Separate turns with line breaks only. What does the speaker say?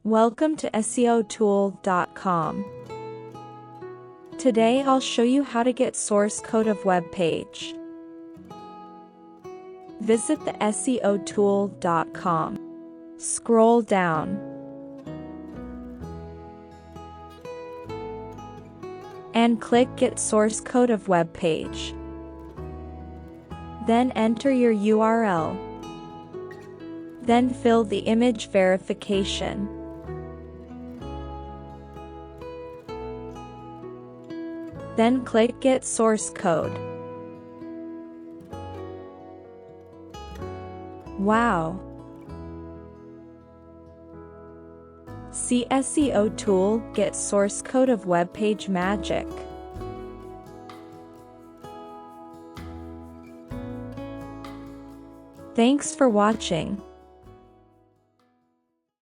Welcome to seotoole.com. Today I'll show you how to get source code of Webpage. Visit the seotoole.com. Scroll down and click Get Source Code of Webpage. Then enter your URL. Then fill the image verification. Then click Get Source Code. Wow! See seotoole Get Source Code of Webpage magic. Thanks for watching.